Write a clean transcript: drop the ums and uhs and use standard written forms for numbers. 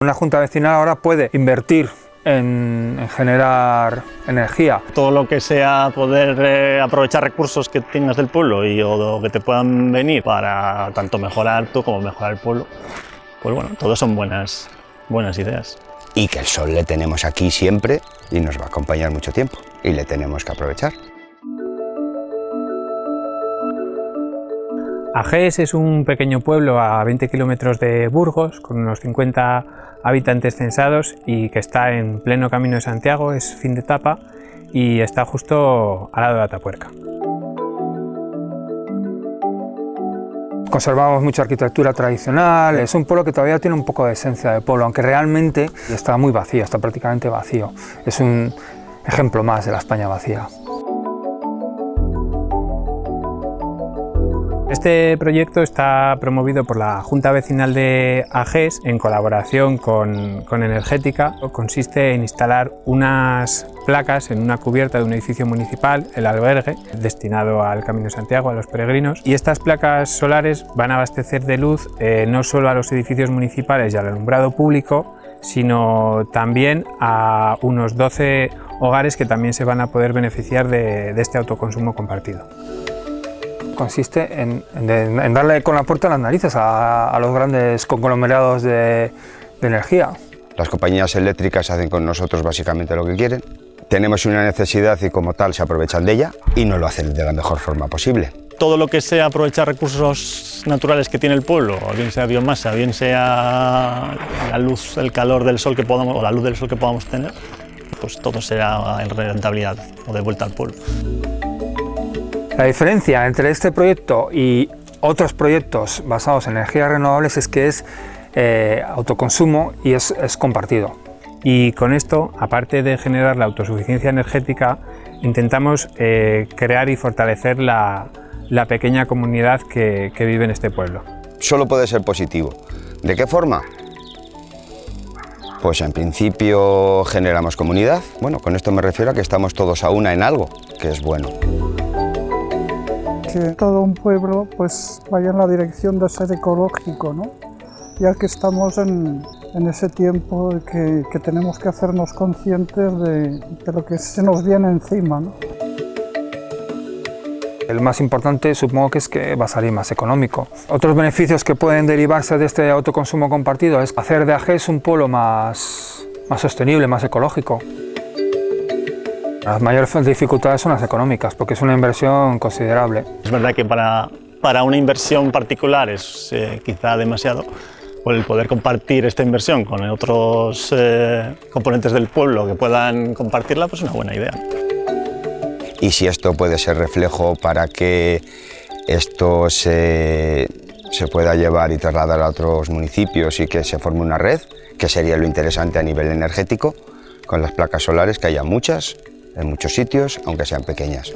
Una junta vecinal ahora puede invertir en generar energía. Todo lo que sea poder aprovechar recursos que tengas del pueblo o que te puedan venir para tanto mejorar tú como mejorar el pueblo, pues bueno, todo son buenas ideas. Y que el sol le tenemos aquí siempre y nos va a acompañar mucho tiempo y le tenemos que aprovechar. Agés es un pequeño pueblo a 20 kilómetros de Burgos, con unos 50 habitantes censados y que está en pleno Camino de Santiago, es fin de etapa y está justo al lado de Atapuerca. Conservamos mucha arquitectura tradicional, es un pueblo que todavía tiene un poco de esencia de pueblo, aunque realmente está muy vacío, está prácticamente vacío. Es un ejemplo más de la España vacía. Este proyecto está promovido por la Junta Vecinal de Agés en colaboración con Energética. Consiste en instalar unas placas en una cubierta de un edificio municipal, el albergue, destinado al Camino de Santiago, a los peregrinos. Y estas placas solares van a abastecer de luz no solo a los edificios municipales y al alumbrado público, sino también a unos 12 hogares que también se van a poder beneficiar de este autoconsumo compartido. Consiste en darle con la puerta a las narices a los grandes conglomerados de energía. Las compañías eléctricas hacen con nosotros básicamente lo que quieren. Tenemos una necesidad y como tal se aprovechan de ella y nos lo hacen de la mejor forma posible. Todo lo que sea aprovechar recursos naturales que tiene el pueblo, bien sea biomasa, bien sea la luz, el calor del sol que podamos, o la luz del sol que podamos tener, pues todo será en rentabilidad o de vuelta al pueblo. La diferencia entre este proyecto y otros proyectos basados en energías renovables es que es autoconsumo y es compartido. Y con esto, aparte de generar la autosuficiencia energética, intentamos crear y fortalecer la pequeña comunidad que vive en este pueblo. Solo puede ser positivo. ¿De qué forma? Pues en principio generamos comunidad. Bueno, con esto me refiero a que estamos todos a una en algo, que es bueno. Que todo un pueblo pues vaya en la dirección de ser ecológico, ¿no? Ya que estamos en ese tiempo que tenemos que hacernos conscientes de lo que se nos viene encima, ¿no? El más importante supongo que es que va a salir más económico. Otros beneficios que pueden derivarse de este autoconsumo compartido es hacer de Agés un pueblo más sostenible, más ecológico. Las mayores dificultades son las económicas, porque es una inversión considerable. Es verdad que para una inversión particular es quizá demasiado. Por el poder compartir esta inversión con otros componentes del pueblo que puedan compartirla, pues es una buena idea. Y si esto puede ser reflejo para que esto se pueda llevar y trasladar a otros municipios y que se forme una red, que sería lo interesante a nivel energético, con las placas solares, que haya muchas, en muchos sitios, aunque sean pequeñas.